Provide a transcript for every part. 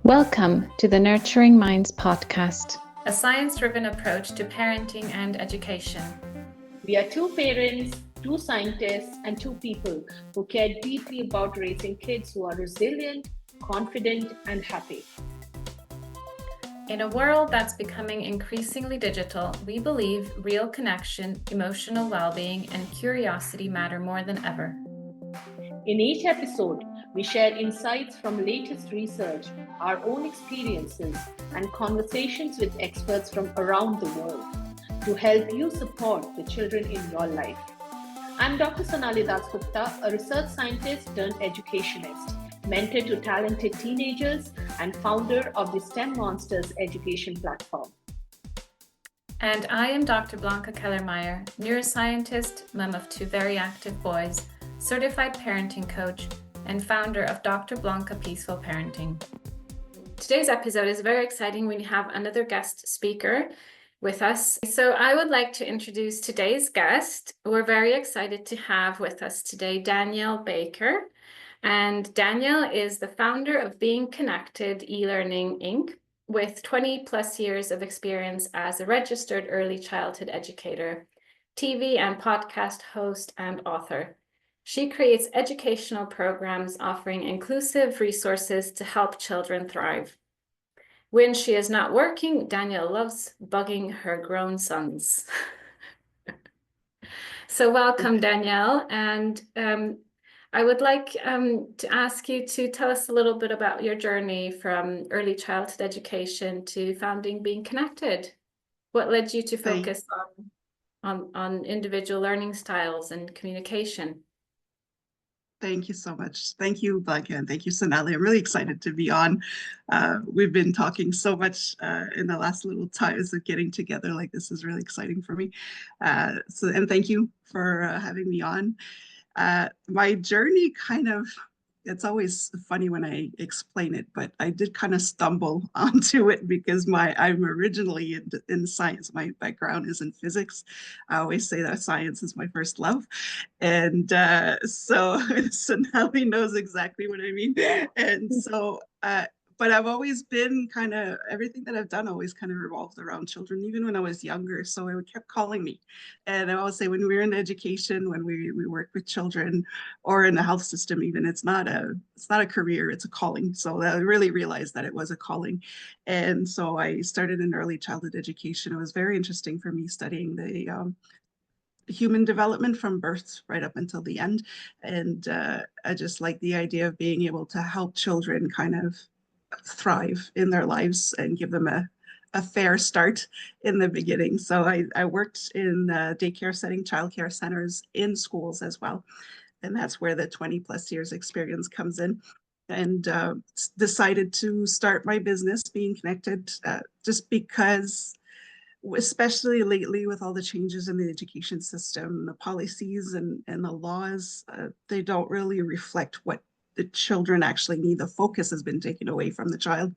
Welcome to the Nurturing Minds podcast, a science-driven approach to parenting and education. We are two parents, two scientists, and two people who care deeply about raising kids who are resilient, confident, and happy. In a world that's becoming increasingly digital, we believe real connection, emotional well-being, and curiosity matter more than ever. In each episode, we share insights from latest research, our own experiences, and conversations with experts from around the world to help you support the children in your life. I'm Dr. Sonali, a research scientist turned educationist, mentor to talented teenagers, and founder of the STEM Monsters education platform. And I am Dr. Blanka neuroscientist, mom of two very active boys, certified parenting coach, and founder of Dr. Blanka Peaceful Parenting. Today's episode is very exciting. We have another guest speaker with us. So I would like to introduce today's guest. We're very excited to have with us today Danielle Baker. And Danielle is the founder of Being Connected eLearning Inc. with 20 plus years of experience as a registered early childhood educator, TV and podcast host, and author. She creates educational programs offering inclusive resources to help children thrive. When she is not working, Danielle loves bugging her grown sons. So welcome, Danielle. And I would like to ask you to tell us a little bit about your journey from early childhood education to founding Being Connected. What led you to focus on individual learning styles and communication? Thank you so much. Thank you, Blanka, and thank you, Sonali. I'm really excited to be on. We've been talking so much in the last little times of getting together. Like, this is really exciting for me. And thank you for having me on. My journey it's always funny when I explain it, but I did kind of stumble onto it because I'm originally in science. My background is in physics. I always say that science is my first love. And so Sonali knows exactly what I mean. And so, but I've always been everything that I've done always kind of revolved around children, even when I was younger. So it kept calling me. And I always say when we're in education, when we work with children or in the health system, even it's not a career, it's a calling. So I really realized that it was a calling. And so I started in early childhood education. It was very interesting for me studying the human development from birth right up until the end. And I just like the idea of being able to help children kind of thrive in their lives and give them a fair start in the beginning. So I worked in daycare setting, childcare centers, in schools as well. And that's where the 20 plus years experience comes in. And decided to start my business, Being Connected, just because, especially lately with all the changes in the education system, the policies and the laws, they don't really reflect what the children actually need. The focus has been taken away from the child.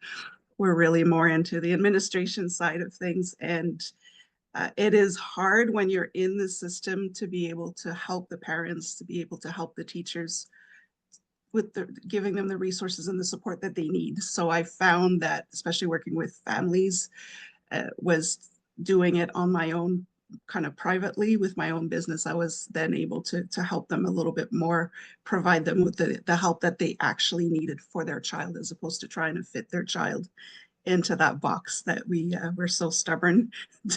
We're really more into the administration side of things. And it is hard when you're in the system to be able to help the parents, to be able to help the teachers with giving them the resources and the support that they need. So I found that, especially working with families, was doing it on my own, kind of privately with my own business. I was then able to help them a little bit more, provide them with the help that they actually needed for their child, as opposed to trying to fit their child into that box that we're so stubborn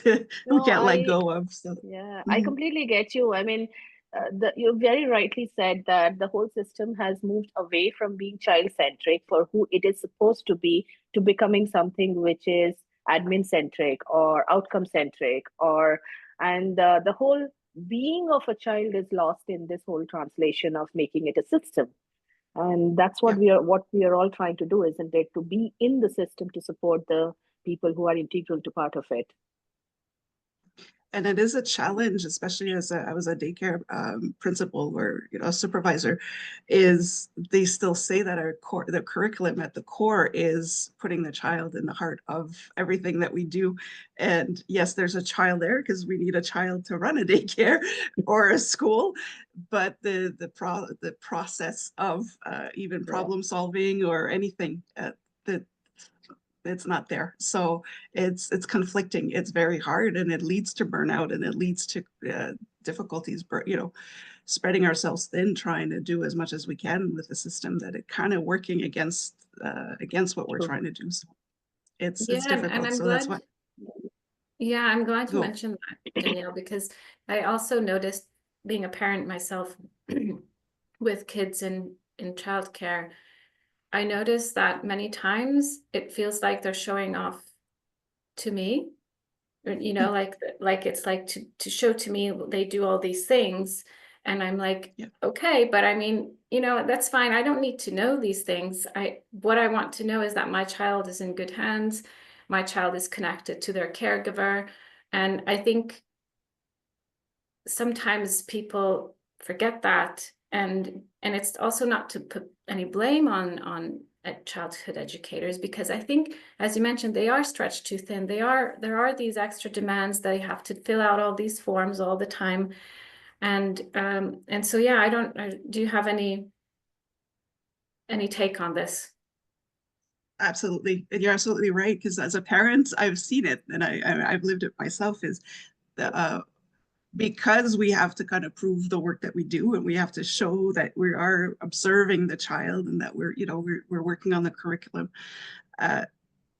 we can't let go of. So I completely get you. I mean, you very rightly said that the whole system has moved away from being child-centric for who it is supposed to be, to becoming something which is admin-centric or outcome-centric, and the whole being of a child is lost in this whole translation of making it a system. And that's what we are all trying to do, isn't it? To be in the system to support the people who are integral to part of it. And it is a challenge, especially as I was a daycare principal or a supervisor, is they still say that the curriculum at the core is putting the child in the heart of everything that we do. And yes, there's a child there because we need a child to run a daycare or a school, but the process of even problem solving or anything, the it's not there. So it's conflicting. It's very hard, and it leads to burnout, and it leads to difficulties, you know, spreading ourselves thin, trying to do as much as we can with the system that it kind of working against what we're True. trying to do. So it's And difficult. I'm So that's glad, what I'm glad you go. mentioned that, Danielle, because I also noticed, being a parent myself with kids in childcare, I noticed that many times it feels like they're showing off to me, or, you know, like it's like to show to me they do all these things, and I'm like, Yeah. okay, but I mean, you know, that's fine. I don't need to know these things. What I want to know is that my child is in good hands. My child is connected to their caregiver. And I think sometimes people forget that, and it's also not to put any blame on childhood educators, because I think, as you mentioned, they are stretched too thin. There are these extra demands. They have to fill out all these forms all the time, and so yeah, I don't do you have any take on this? Absolutely. And you're absolutely right. Because as a parent, I've seen it, and I've lived it myself, is the because we have to kind of prove the work that we do, and we have to show that we are observing the child, and that we're, you know, we're working on the curriculum. Uh,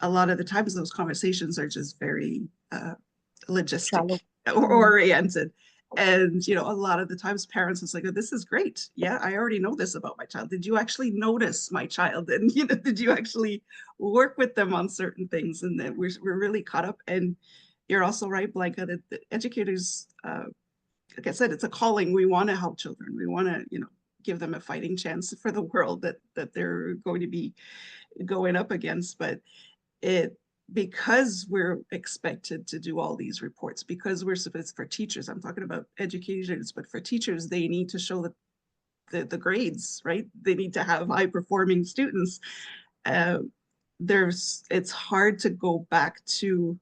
a lot of the times those conversations are just very logistic Shallow. or oriented. And, you know, a lot of the times parents is like, oh, this is great. Yeah, I already know this about my child. Did you actually notice my child? And, you know, did you actually work with them on certain things? And that we're really caught up. And you're also right, Blanka, that the educators, like I said, it's a calling. We want to help children. We want to, you know, give them a fighting chance for the world that they're going to be going up against. But it, because we're expected to do all these reports, because we're supposed, for teachers, I'm talking about educators, but for teachers, they need to show the grades, right? They need to have high performing students. Uh, it's hard to go back to,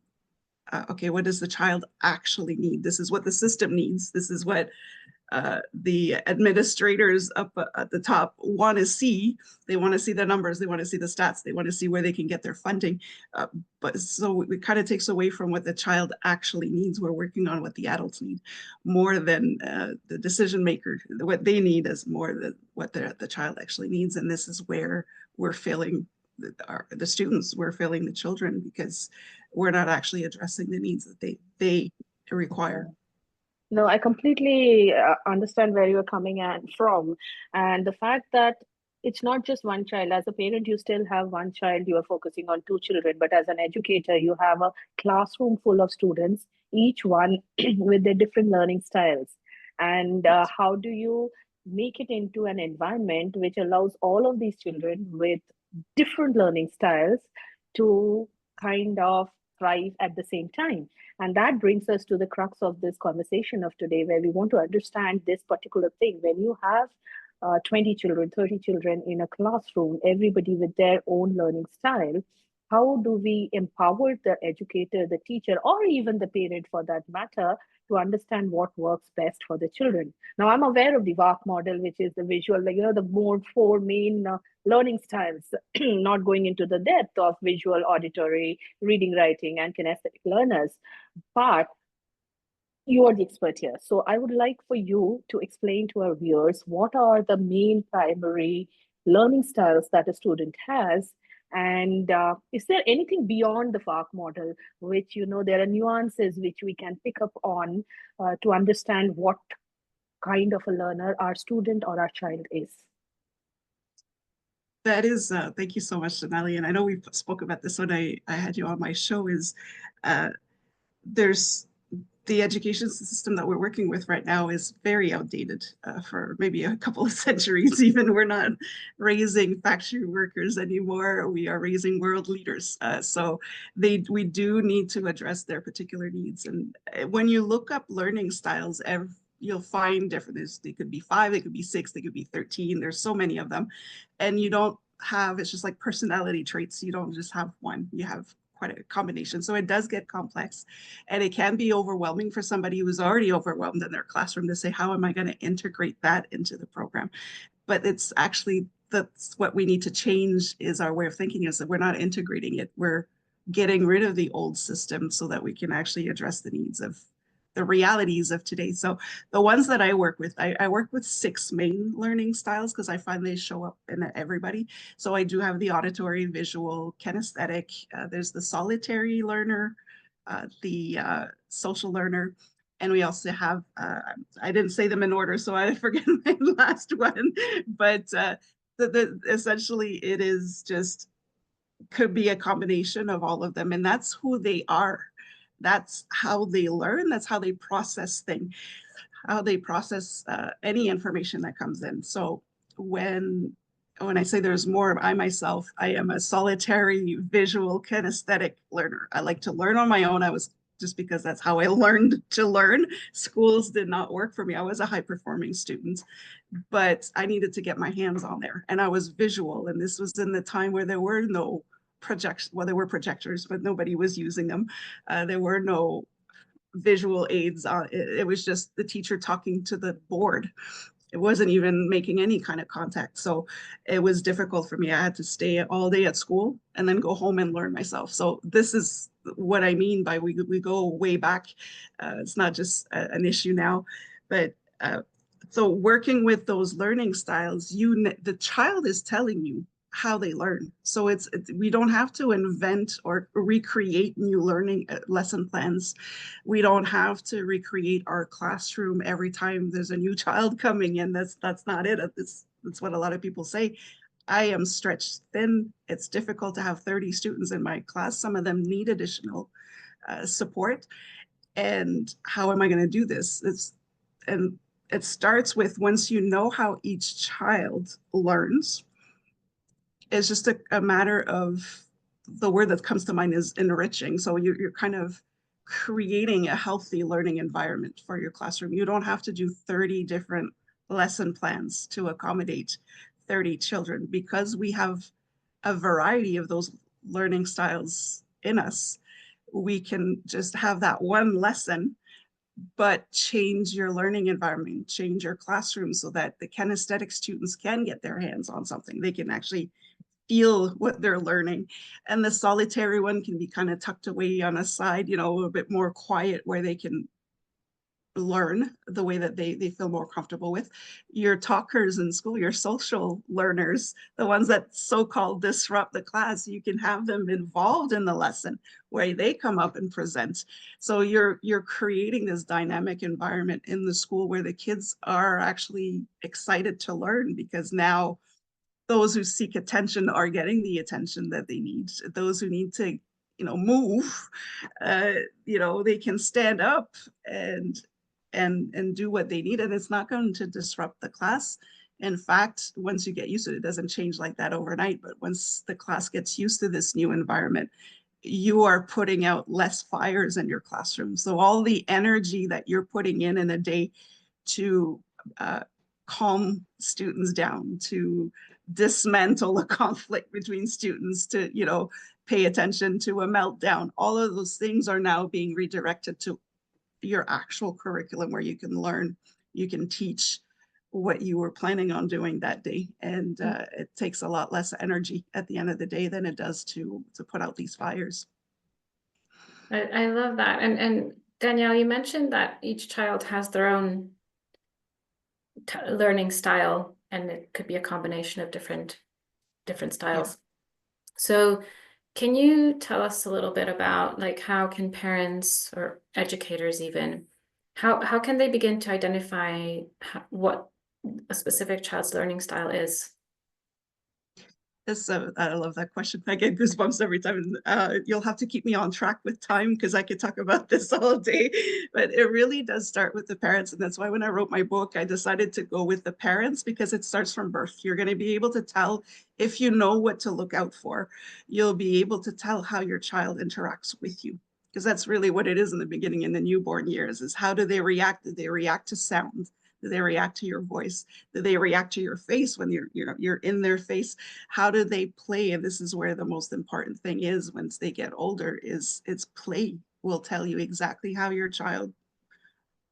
okay, what does the child actually need? This is what the system needs. This is what the administrators up at the top want to see. They want to see the numbers, they want to see the stats, they want to see where they can get their funding. But so it kind of takes away from what the child actually needs. We're working on what the adults need more than the decision maker. What they need is more than what the child actually needs. And this is where we're failing the students, we're failing the children, because we're not actually addressing the needs that they require. No, I completely understand where you're coming from. And the fact that it's not just one child. As a parent, you still have one child, you are focusing on two children. But as an educator, you have a classroom full of students, each one with their different learning styles. And how do you make it into an environment which allows all of these children with different learning styles to kind of thrive at the same time? And that brings us to the crux of this conversation of today, where we want to understand this particular thing. When you have 20 children, 30 children in a classroom, everybody with their own learning style, how do we empower the educator, the teacher, or even the parent for that matter, to understand what works best for the children? Now, I'm aware of the VARK model, which is the visual, like, you know, the more four main learning styles, not going into the depth of visual, auditory, reading, writing, and kinesthetic learners. But you are the expert here. So I would like for you to explain to our viewers what are the main primary learning styles that a student has. And is there anything beyond the VARK model, which, you know, there are nuances which we can pick up on to understand what kind of a learner our student or our child is? That is, thank you so much, Sonali. And I know we spoke about this when I had you on my show, is uh, there's the education system that we're working with right now is very outdated for maybe a couple of centuries. Even we're not raising factory workers anymore. We are raising world leaders. So we do need to address their particular needs. And when you look up learning styles, you'll find different. They could be 5, they could be 6, they could be 13. There's so many of them. And you don't have, it's just like personality traits. You don't just have one, you have quite a combination. So it does get complex, and it can be overwhelming for somebody who's already overwhelmed in their classroom to say, how am I going to integrate that into the program? But it's actually that's what we need to change is our way of thinking, is that we're not integrating it. We're getting rid of the old system so that we can actually address the needs of the realities of today. So the ones that I work with, I work with 6 main learning styles because I find they show up in everybody. So I do have the auditory, visual, kinesthetic. There's the solitary learner, the social learner, and we also have, I didn't say them in order, so I forget my last one, but essentially it is just, could be a combination of all of them, and that's who they are. That's how they learn. That's how they process things, how they process any information that comes in. So when I say there's more, I myself, I am a solitary visual kinesthetic learner. I like to learn on my own. I was, just because that's how I learned to learn. Schools did not work for me. I was a high performing student, but I needed to get my hands on there. And I was visual. And this was in the time where there were no projects. Well, there were projectors, but nobody was using them. There were no visual aids. It was just the teacher talking to the board. It wasn't even making any kind of contact. So it was difficult for me. I had to stay all day at school and then go home and learn myself. So this is what I mean by we go way back. It's not just an issue now, but so working with those learning styles, the child is telling you how they learn. So we don't have to invent or recreate new learning lesson plans. We don't have to recreate our classroom every time there's a new child coming in. That's not it. That's what a lot of people say. I am stretched thin. It's difficult to have 30 students in my class. Some of them need additional support. And how am I going to do this? And it starts with, once you know how each child learns, it's just a matter of, the word that comes to mind is enriching. So you're kind of creating a healthy learning environment for your classroom. You don't have to do 30 different lesson plans to accommodate 30 children, because we have a variety of those learning styles in us. We can just have that one lesson, but change your learning environment, change your classroom so that the kinesthetic students can get their hands on something. They can actually feel what they're learning. And the solitary one can be kind of tucked away on a side, a bit more quiet, where they can learn the way that they feel more comfortable with. Your talkers in school, your social learners, the ones that so-called disrupt the class, you can have them involved in the lesson where they come up and present. So you're creating this dynamic environment in the school where the kids are actually excited to learn, because now those who seek attention are getting the attention that they need. Those who need to, move, they can stand up and do what they need, and it's not going to disrupt the class. In fact, once you get used to it, it doesn't change like that overnight, but once the class gets used to this new environment, you are putting out less fires in your classroom. So all the energy that you're putting in a day to calm students down, to dismantle a conflict between students, to pay attention to a meltdown, all of those things are now being redirected to your actual curriculum, where you can learn, you can teach what you were planning on doing that day. And it takes a lot less energy at the end of the day than it does to put out these fires. I love that. And Danielle, you mentioned that each child has their own learning style, and it could be a combination of different styles. Yeah. So can you tell us a little bit about, like, how can parents or educators even, how can they begin to identify what a specific child's learning style is? I love that question. I get goosebumps every time. You'll have to keep me on track with time, because I could talk about this all day. But it really does start with the parents. And that's why when I wrote my book, I decided to go with the parents, because it starts from birth. You're going to be able to tell, if you know what to look out for, you'll be able to tell how your child interacts with you. Because that's really what it is in the beginning, in the newborn years, is how do they react? Do they react to sound? Do they react to your voice? Do they react to your face when you're in their face? How do they play? And this is where the most important thing is once they get older, is it's play will tell you exactly how your child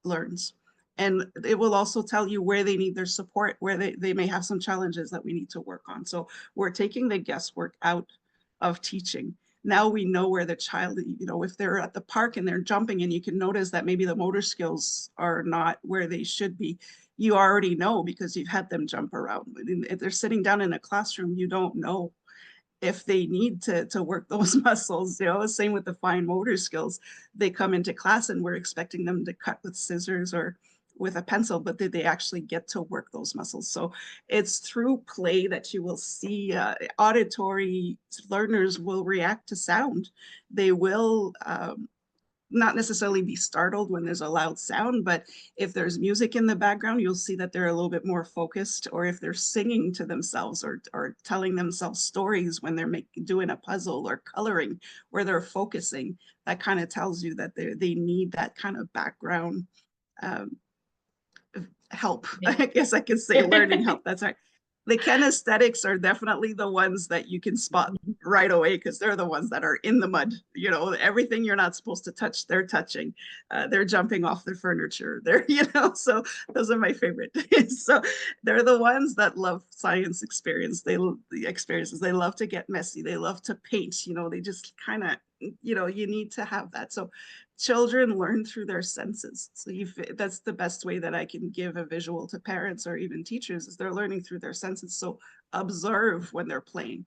learns. And it will also tell you where they need their support, where they may have some challenges that we need to work on. So we're taking the guesswork out of teaching. Now we know where the child, if they're at the park and they're jumping and you can notice that maybe the motor skills are not where they should be, you already know because you've had them jump around. If they're sitting down in a classroom, you don't know if they need to work those muscles. Same with the fine motor skills. They come into class and we're expecting them to cut with scissors or with a pencil, but did they actually get to work those muscles? So it's through play that you will see auditory learners will react to sound. They will not necessarily be startled when there's a loud sound, but if there's music in the background, you'll see that they're a little bit more focused, or if they're singing to themselves or telling themselves stories when they're doing a puzzle or coloring where they're focusing, that kind of tells you that they need that kind of background help. Yeah. I guess I could say learning help. That's right. The kinesthetics are definitely the ones that you can spot right away because they're the ones that are in the mud. Everything you're not supposed to touch, they're touching. They're jumping off the furniture. So those are my favorite. So they're the ones that love science experiences. They love to get messy. They love to paint. They just kind of, you need to have that. So children learn through their senses. So that's the best way that I can give a visual to parents or even teachers, is they're learning through their senses. So observe when they're playing.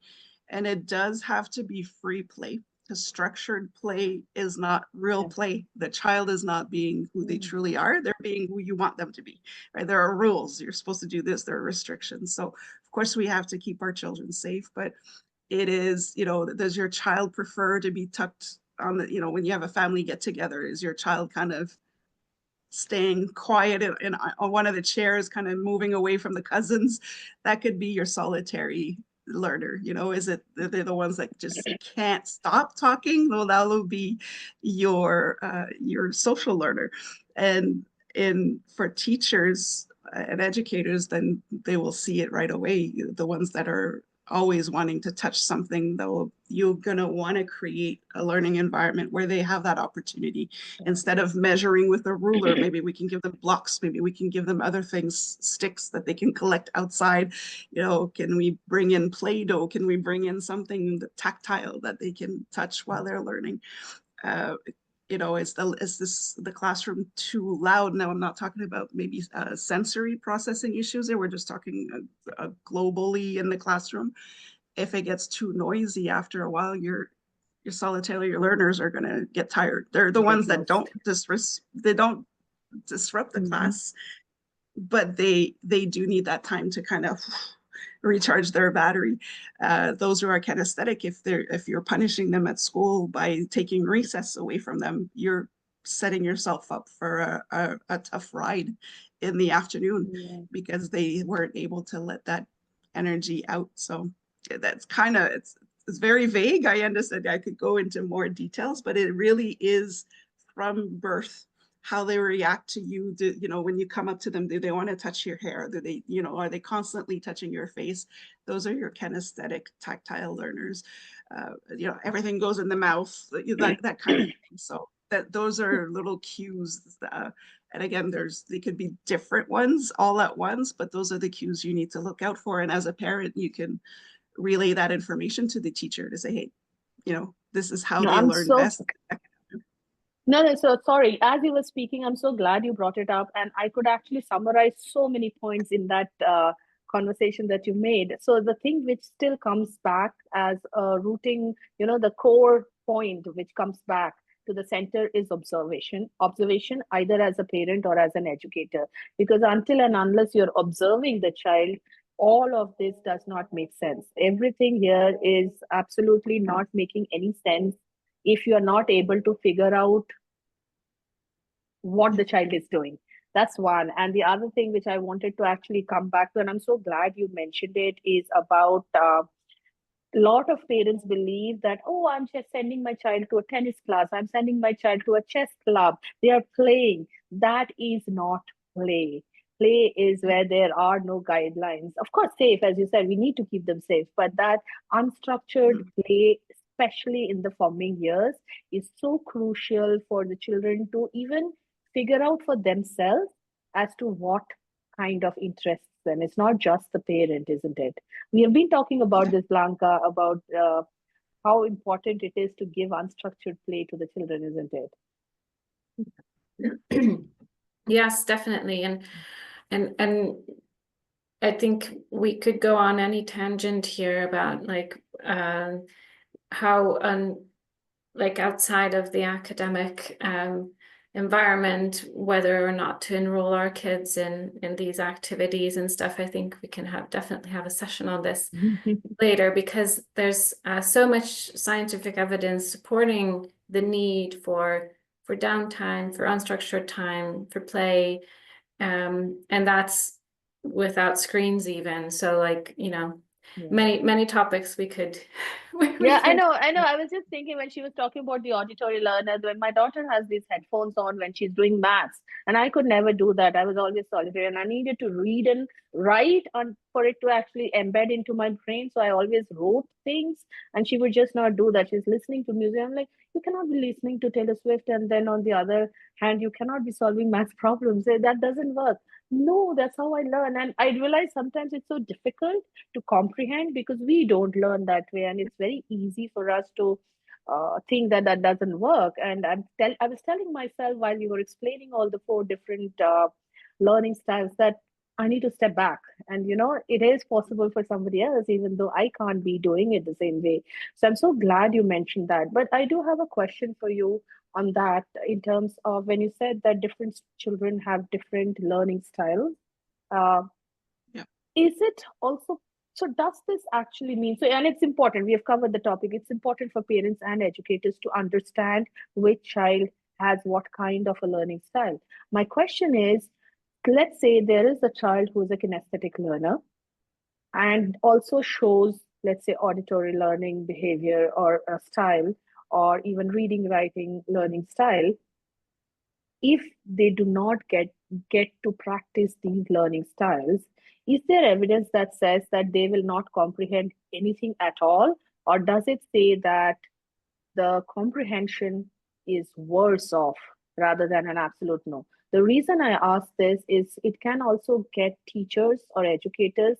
And it does have to be free play, because structured play is not real play. The child is not being who they truly are. They're being who you want them to be, right? There are rules. You're supposed to do this. There are restrictions. So of course we have to keep our children safe, but it is, does your child prefer to be tucked on the, when you have a family get together, is your child kind of staying quiet on one of the chairs, kind of moving away from the cousins? That could be your solitary learner. Is it they're the ones that just can't stop talking? Well, that'll be your social learner. And for teachers and educators, then they will see it right away. The ones that are always wanting to touch something, though, you're going to want to create a learning environment where they have that opportunity. Instead of measuring with a ruler, maybe we can give them blocks, maybe we can give them other things, sticks that they can collect outside. Can we bring in Play-Doh? Can we bring in something tactile that they can touch while they're learning? Is the classroom too loud? Now, I'm not talking about maybe sensory processing issues there. We're just talking globally in the classroom. If it gets too noisy after a while, your solitary learners are going to get tired. They're the ones that don't disrupt the class, but they do need that time to kind of recharge their battery. Those who are kinesthetic, if you're punishing them at school by taking recess away from them, you're setting yourself up for a tough ride in the afternoon, because they weren't able to let that energy out. So that's kind of, it's very vague. I understand I could go into more details, but it really is from birth how they react to you. When you come up to them, do they want to touch your hair? Do they, are they constantly touching your face? Those are your kinesthetic tactile learners. Everything goes in the mouth, that kind of thing. So those are little cues. And again, they could be different ones all at once, but those are the cues you need to look out for. And as a parent, you can relay that information to the teacher to say, hey, this is how they learn best. No, so sorry. As you were speaking, I'm so glad you brought it up. And I could actually summarize so many points in that conversation that you made. So the thing which still comes back as a rooting, the core point which comes back to the center is observation. Observation, either as a parent or as an educator. Because until and unless you're observing the child, all of this does not make sense. Everything here is absolutely not making any sense if you are not able to figure out what the child is doing. That's one. And the other thing which I wanted to actually come back to, and I'm so glad you mentioned it, is about a lot of parents believe that, oh, I'm just sending my child to a tennis class, I'm sending my child to a chess club, they are playing. That is not play. Play is where there are no guidelines. Of course, safe, as you said, we need to keep them safe, but that unstructured play, especially in the forming years, is so crucial for the children to even figure out for themselves as to what kind of interests them. It's not just the parent, isn't it? We have been talking about this, Blanka, about how important it is to give unstructured play to the children, isn't it? Yes, definitely. And I think we could go on any tangent here about like how like outside of the academic environment, whether or not to enroll our kids in these activities and stuff. I think we can definitely have a session on this later, because there's so much scientific evidence supporting the need for downtime, for unstructured time, for play, and that's without screens even. So like, you know, many topics we could Yeah, I know. I was just thinking when she was talking about the auditory learners, when my daughter has these headphones on when she's doing maths, and I could never do that. I was always solitary, and I needed to read and write on for it to actually embed into my brain. So I always wrote things, and she would just not do that. She's listening to music. I'm like, you cannot be listening to Taylor Swift, and then on the other hand, you cannot be solving math problems. That doesn't work. No, that's how I learn. And I realize sometimes it's so difficult to comprehend because we don't learn that way, and it's very easy for us to think that that doesn't work. And I was telling myself while you were explaining all the four different learning styles that I need to step back, and it is possible for somebody else, even though I can't be doing it the same way. So I'm so glad you mentioned that. But I do have a question for you on that, in terms of when you said that different children have different learning styles. uh, Yeah. is it also, so does this actually mean, so, and it's important, we have covered the topic, it's important for parents and educators to understand which child has what kind of a learning style. My question is, let's say there is a child who is a kinesthetic learner and also shows, let's say, auditory learning behavior or a style, or even reading writing learning style. If they do not get to practice these learning styles, is there evidence that says that they will not comprehend anything at all, or does it say that the comprehension is worse off rather than an absolute no? The reason I ask this is it can also get teachers or educators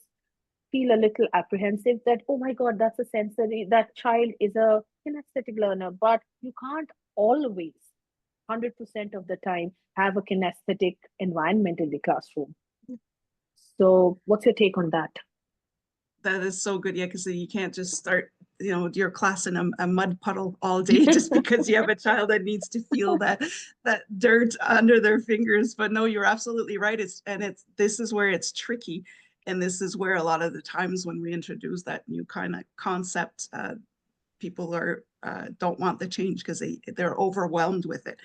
feel a little apprehensive that, oh my God, that's a sensory, that child is a kinesthetic learner, but you can't always 100% of the time have a kinesthetic environment in the classroom. So what's your take on that? That is so good. Yeah, because you can't just start, your class in a mud puddle all day just because you have a child that needs to feel that dirt under their fingers. But no, you're absolutely right. This is where it's tricky. And this is where a lot of the times when we introduce that new kind of concept, people don't want the change because they're overwhelmed with it.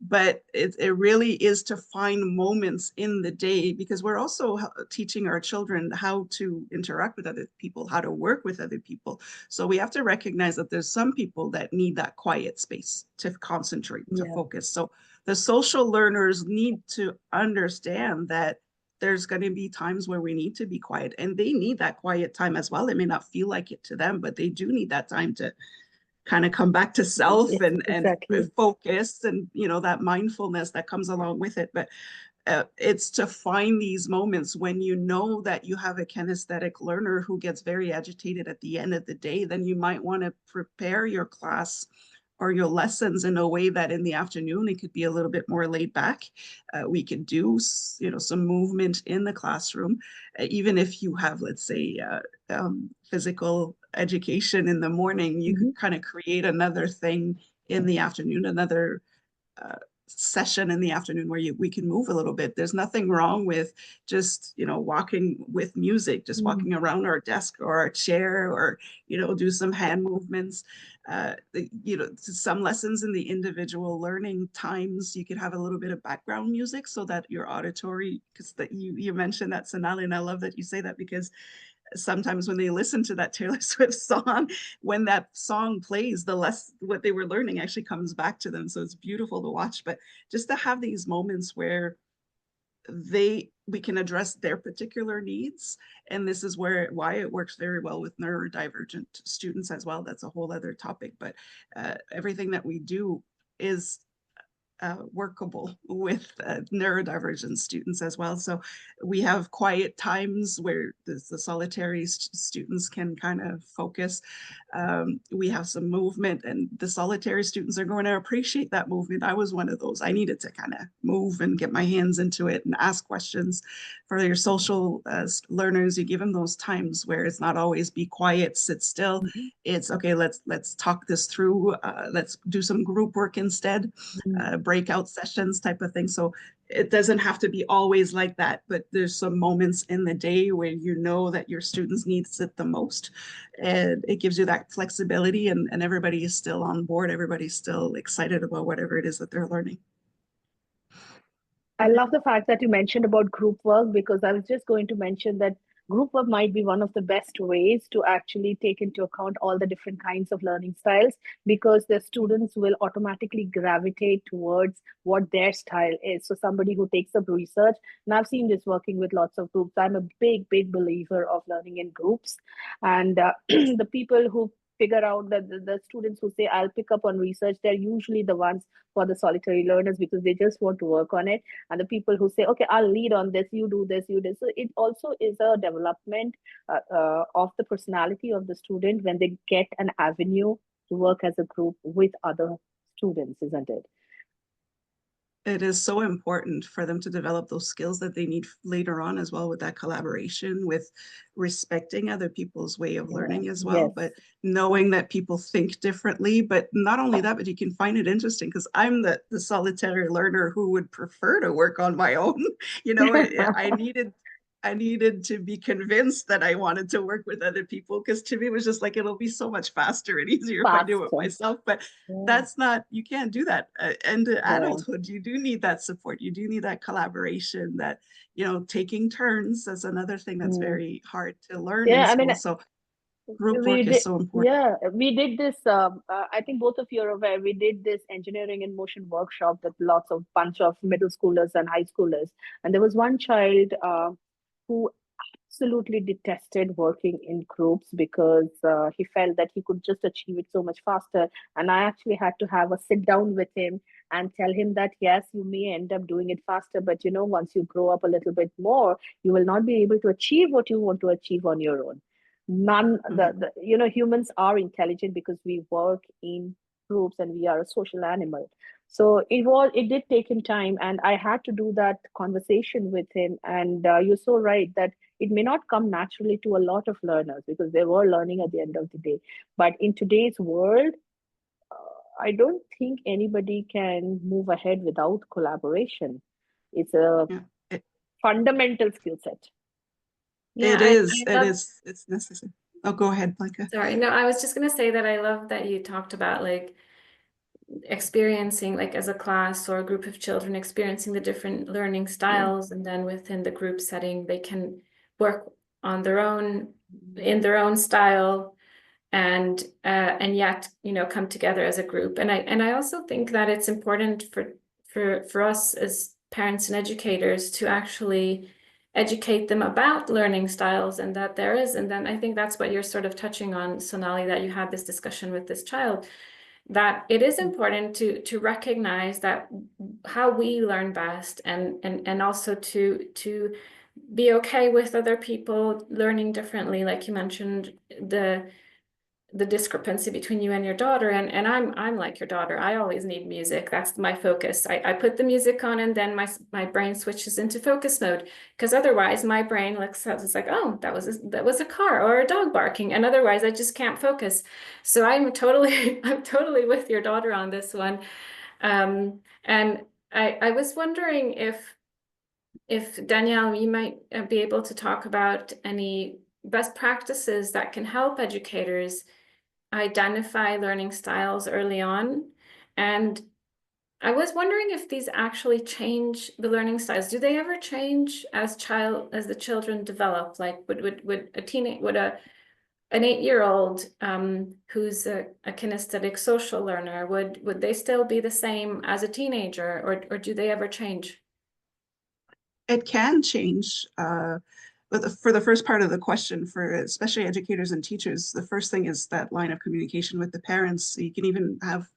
But it really is to find moments in the day, because we're also teaching our children how to interact with other people, how to work with other people. So we have to recognize that there's some people that need that quiet space to concentrate, to focus. So the social learners need to understand that there's going to be times where we need to be quiet, and they need that quiet time as well. It may not feel like it to them, but they do need that time to kind of come back to self exactly. and focus, and that mindfulness that comes along with it. But it's to find these moments when you know that you have a kinesthetic learner who gets very agitated at the end of the day. Then you might want to prepare your class or your lessons in a way that in the afternoon it could be a little bit more laid back. We could do some movement in the classroom, even if you have, let's say, physical education in the morning. You could kind of create another thing in the afternoon, another session in the afternoon where we can move a little bit. There's nothing wrong with just walking with music, just walking around our desk or our chair, or do some hand movements. Some lessons in the individual learning times, you could have a little bit of background music so that your auditory, because that you mentioned that, Sonali, and I love that you say that, because sometimes when they listen to that Taylor Swift song, when that song plays, the less what they were learning actually comes back to them. So it's beautiful to watch. But just to have these moments where we can address their particular needs. And this is why it works very well with neurodivergent students as well. That's a whole other topic. But everything that we do is workable with neurodivergent students as well. So we have quiet times where the solitary students can kind of focus. We have some movement, and the solitary students are going to appreciate that movement. I was one of those. I needed to kind of move and get my hands into it and ask questions. For your social learners, you give them those times where it's not always be quiet, sit still. Mhm. It's okay, let's talk this through. Let's do some group work instead, breakout sessions type of thing. So it doesn't have to be always like that, but there's some moments in the day where you know that your students needs it the most, and it gives you that flexibility, and everybody is still on board. Everybody's still excited about whatever it is that they're learning. I love the fact that you mentioned about group work, because I was just going to mention that group work might be one of the best ways to actually take into account all the different kinds of learning styles, because the students will automatically gravitate towards what their style is. So somebody who takes up research, and I've seen this working with lots of groups. I'm a big believer of learning in groups. And the people who figure out that the students who say, I'll pick up on research, they're usually the ones for the solitary learners, because they just want to work on it. And the people who say, okay, I'll lead on this, you do this, you do. So it also is a development of the personality of the student when they get an avenue to work as a group with other students, isn't it? It is so important for them to develop those skills that they need later on as well, with that collaboration, with respecting other people's way of learning as well, Yes. but knowing that people think differently. But not only that, but you can find it interesting, because I'm the solitary learner who would prefer to work on my own. You know, I needed to be convinced that I wanted to work with other people, because to me it was just like, it'll be so much faster and easier if I do it Faster. myself. But Yeah. that's not, you can't do that. And Right. adulthood, you do need that support. You do need that collaboration, that, you know, taking turns. That's another thing that's very hard to learn in Yeah, I mean, school. So group we work did. is so important. Yeah, we did this. I think both of you are aware. We did this engineering in motion workshop with lots of bunch of middle schoolers and high schoolers, and there was one child who absolutely detested working in groups, because he felt that he could just achieve it so much faster. And I actually had to have a sit down with him and tell him that, yes, you may end up doing it faster, but you know, once you grow up a little bit more, you will not be able to achieve what you want to achieve on your own. The you know, humans are intelligent because we work in groups and we are a social animal. So it did take him time, and I had to do that conversation with him. And you're so right that it may not come naturally to a lot of learners, because they were learning at the end of the day. But in today's world, I don't think anybody can move ahead without collaboration. It's a Yeah, fundamental skill set. Yeah, I love. it's necessary. Oh, go ahead, Blanka. Sorry, no, I was just going to say that I love that you talked about like experiencing, like as a class or a group of children, experiencing the different learning styles, and then within the group setting, they can work on their own, in their own style, and yet, you know, come together as a group. And I also think that it's important for us as parents and educators to actually educate them about learning styles, and that there is, and then I think that's what you're sort of touching on, Sonali, that you had this discussion with this child, that it is important to recognize that how we learn best, and also to be okay with other people learning differently. Like you mentioned, the discrepancy between you and your daughter, and I'm like your daughter. I always need music. That's my focus. I put the music on, and then my brain switches into focus mode, because otherwise my brain looks up, it's like, oh, that was a car or a dog barking, and otherwise I just can't focus. So I'm totally with your daughter on this one. And I was wondering if Danielle, you might be able to talk about any best practices that can help educators identify learning styles early on. And I was wondering if these actually change the learning styles. Do they ever change as the children develop? Like would an 8-year-old who's a kinesthetic social learner, would they still be the same as a teenager, or do they ever change? It can change. But for the first part of the question, for especially educators and teachers, the first thing is that line of communication with the parents. So you can even have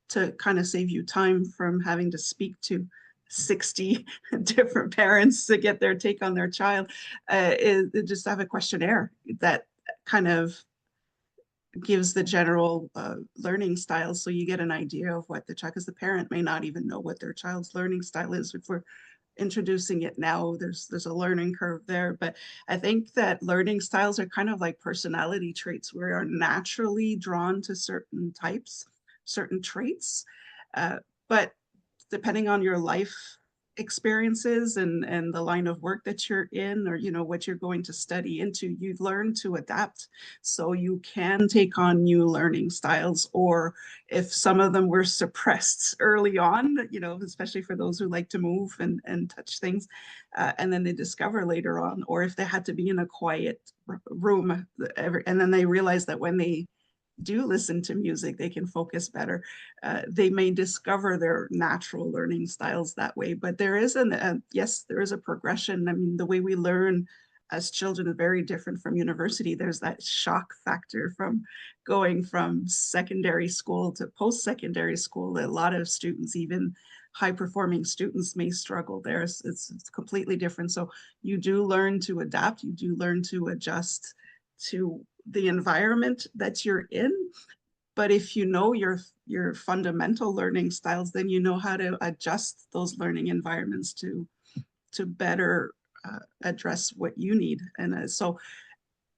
to kind of save you time from having to speak to 60 different parents to get their take on their child, is just have a questionnaire that kind of gives the general learning style, so you get an idea of what the child, because the parent may not even know what their child's learning style is. If we're introducing it now, there's a learning curve there. But I think that learning styles are kind of like personality traits. We are naturally drawn to certain types, certain traits, but depending on your life experiences and the line of work that you're in, or what you're going to study into, you learn to adapt. So you can take on new learning styles, or if some of them were suppressed early on, especially for those who like to move and touch things, and then they discover later on, or if they had to be in a quiet room, and then they realize that when they do listen to music, they can focus better. They may discover their natural learning styles that way. But there is there is a progression. I mean, the way we learn as children is very different from university. There's that shock factor from going from secondary school to post-secondary school. A lot of students, even high-performing students, may struggle there. It's completely different. So you do learn to adapt. You do learn to adjust to the environment that you're in. But if you know your fundamental learning styles, then you know how to adjust those learning environments to better address what you need. And so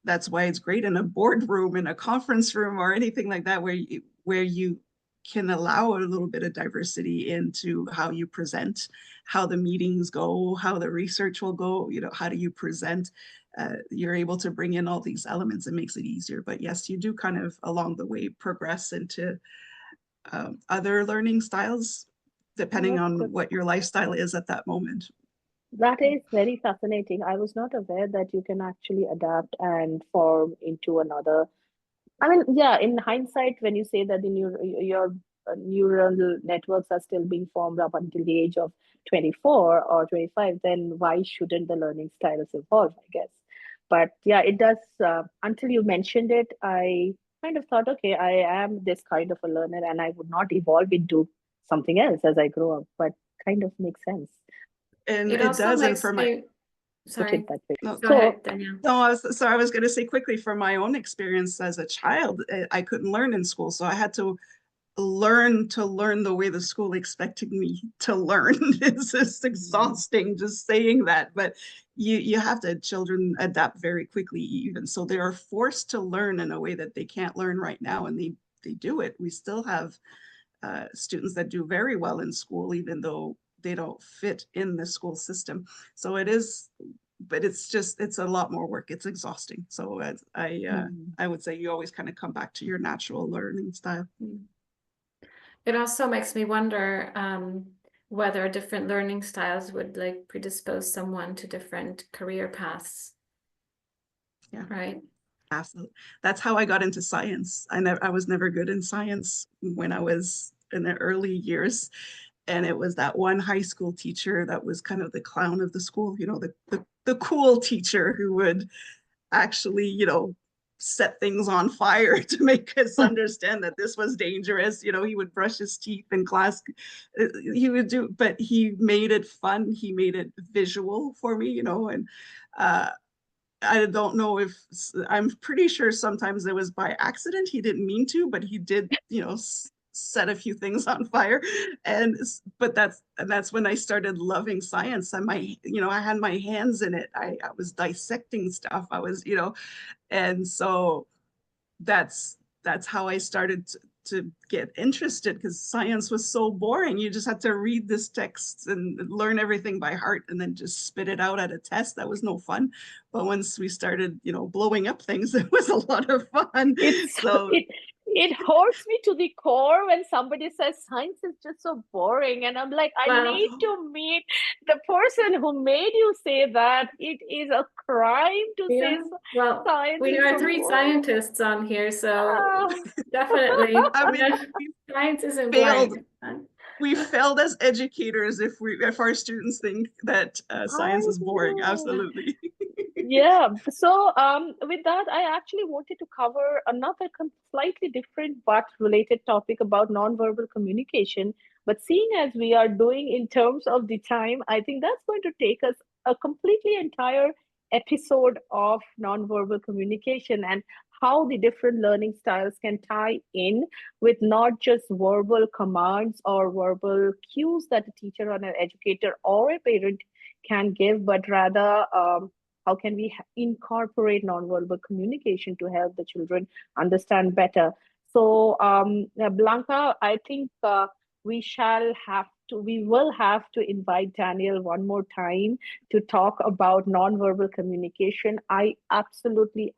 that's why it's great in a boardroom, in a conference room, or anything like that, where you can allow a little bit of diversity into how you present, how the meetings go, how the research will go, how do you present. You're able to bring in all these elements. It makes it easier. But yes, you do kind of along the way progress into other learning styles, depending on what your lifestyle is at that moment. That is very fascinating. I was not aware that you can actually adapt and form into another. I mean, yeah, in hindsight, when you say that your neural networks are still being formed up until the age of 24 or 25, then why shouldn't the learning styles evolve, I guess? But yeah, it does. Until you mentioned it, I kind of thought, okay, I am this kind of a learner and I would not evolve into something else as I grow up, but kind of makes sense. And It it also does. And makes for me, my, sorry, That way. no, go So ahead, Danielle. no, I was going to say quickly, from my own experience as a child, I couldn't learn in school. So I had to learn the way the school expected me to learn. It's just exhausting just saying that, but you have to, children adapt very quickly, even so they are forced to learn in a way that they can't learn right now, and they do it. We still have students that do very well in school, even though they don't fit in the school system. So it is, but it's a lot more work. It's exhausting. So I would say you always kind of come back to your natural learning style. It also makes me wonder whether different learning styles would like predispose someone to different career paths. Yeah. Right. Absolutely. That's how I got into science. I was never good in science when I was in the early years. And it was that one high school teacher that was kind of the clown of the school, the cool teacher who would actually, set things on fire to make us understand that this was dangerous. He would brush his teeth in class. He would do, but he made it fun. He made it visual for me, and I don't know if, I'm pretty sure sometimes it was by accident. He didn't mean to, but he did, set a few things on fire. But that's when I started loving science. And I had my hands in it. I was dissecting stuff. I was, and so that's how I started to get interested, because science was so boring. You just had to read this text and learn everything by heart and then just spit it out at a test. That was no fun. But once we started, blowing up things, it was a lot of fun. So it hurts me to the core when somebody says science is just so boring, and I'm like, I need to meet the person who made you say that. It is a crime to say science. We are three scientists on here, so definitely. I mean, science isn't boring. We failed as educators if our students think that science is boring. Absolutely. Yeah. So with that, I actually wanted to cover another slightly different but related topic about nonverbal communication. But seeing as we are doing in terms of the time, I think that's going to take us a completely entire episode of nonverbal communication and how the different learning styles can tie in with not just verbal commands or verbal cues that a teacher or an educator or a parent can give, but rather how can we incorporate nonverbal communication to help the children understand better. So Blanka, I think we will have to invite Daniel one more time to talk about nonverbal communication. I absolutely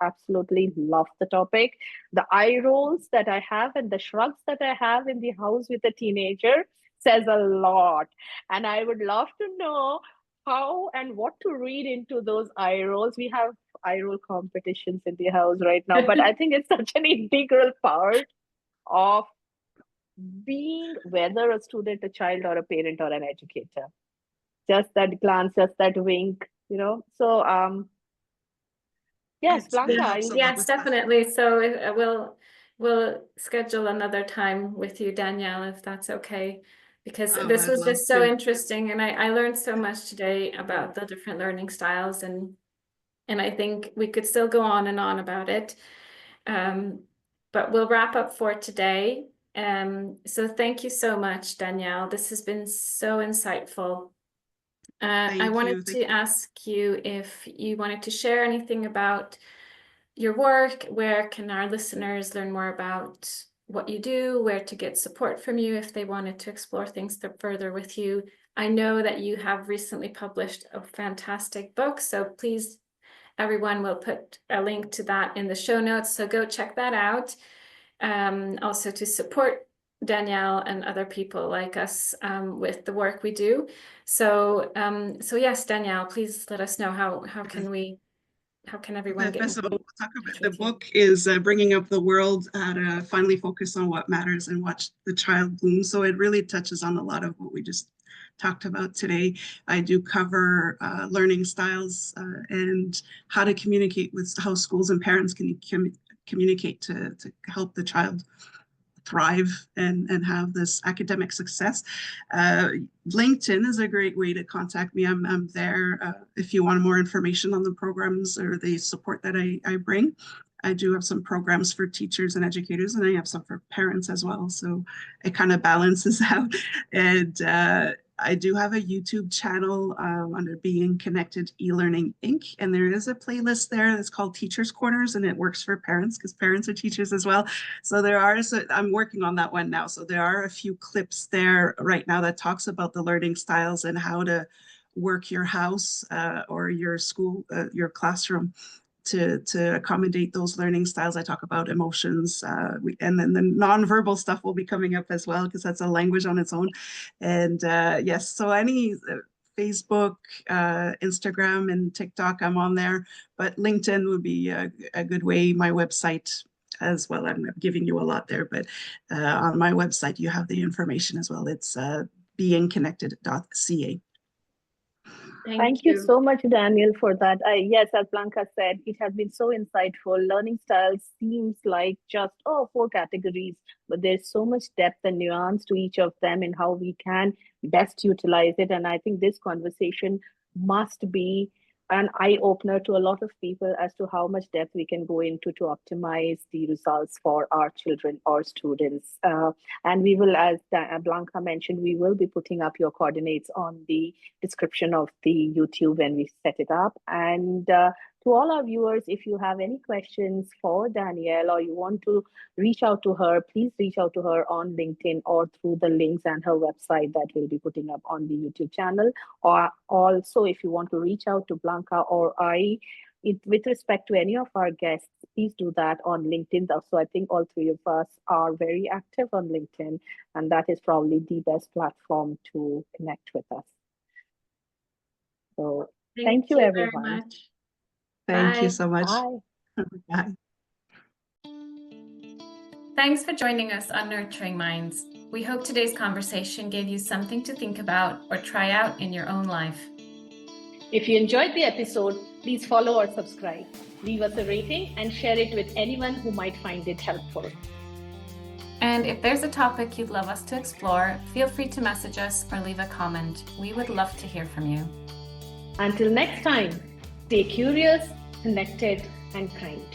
love the topic. The eye rolls that I have and the shrugs that I have in the house with a teenager says a lot. And I would love to know how and what to read into those eye rolls. We have eye roll competitions in the house right now, but I think it's such an integral part of being whether a student, a child, or a parent, or an educator. Just that glance, just that wink, you know. So yes, It Blanka, helps a lot Yes, with that. definitely. So we'll schedule another time with you, Danielle, if that's okay, because this I'd was love just so to. interesting, and I learned so much today about the different learning styles, and I think we could still go on and on about it. But we'll wrap up for today. So thank you so much, Danielle. This has been so insightful. I wanted to ask you if you wanted to share anything about your work. Where can our listeners learn more about what you do, where to get support from you if they wanted to explore things further with you? I know that you have recently published a fantastic book, so please, everyone, will put a link to that in the show notes, so go check that out. Also to support Danielle and other people like us with the work we do. So yes, Danielle, please let us know how can everyone get First of all, we'll talk in about touch the with you? book is Bringing Up the World, how to finally focus on what matters and watch the child bloom. So it really touches on a lot of what we just talked about today. I do cover learning styles and how to communicate with how schools and parents can communicate to help the child thrive and have this academic success. LinkedIn is a great way to contact me. I'm there if you want more information on the programs or the support that I bring. I do have some programs for teachers and educators, and I have some for parents as well. So it kind of balances out. And I do have a YouTube channel under Being Connected eLearning Inc. And there is a playlist there that's called Teachers Corners, and it works for parents because parents are teachers as well. So I'm working on that one now. So there are a few clips there right now that talks about the learning styles and how to work your house or your school, your classroom to accommodate those learning styles. I talk about emotions, and then the nonverbal stuff will be coming up as well because that's a language on its own. And yes, so any Facebook, Instagram, and TikTok, I'm on there, but LinkedIn would be a good way. My website as well. I'm giving you a lot there, but on my website, you have the information as well. It's beingconnected.ca. Thank you so much, Daniel, for that. Yes, as Blanka said, it has been so insightful. Learning styles seems like just, four categories, but there's so much depth and nuance to each of them and how we can best utilize it. And I think this conversation must be an eye opener to a lot of people as to how much depth we can go into to optimize the results for our children or students. And we will, as Blanka mentioned, we will be putting up your coordinates on the description of the YouTube when we set it up. And to all our viewers, if you have any questions for Danielle or you want to reach out to her, please reach out to her on LinkedIn or through the links and her website that we'll be putting up on the YouTube channel. Or also, if you want to reach out to Blanka or I, with respect to any of our guests, please do that on LinkedIn. So I think all three of us are very active on LinkedIn, and that is probably the best platform to connect with us. So thank you, everyone. Very much. Thank you so much. Bye. Bye. Thanks for joining us on Nurturing Minds. We hope today's conversation gave you something to think about or try out in your own life. If you enjoyed the episode, please follow or subscribe. Leave us a rating and share it with anyone who might find it helpful. And if there's a topic you'd love us to explore, feel free to message us or leave a comment. We would love to hear from you. Until next time, stay curious, connected, and kind.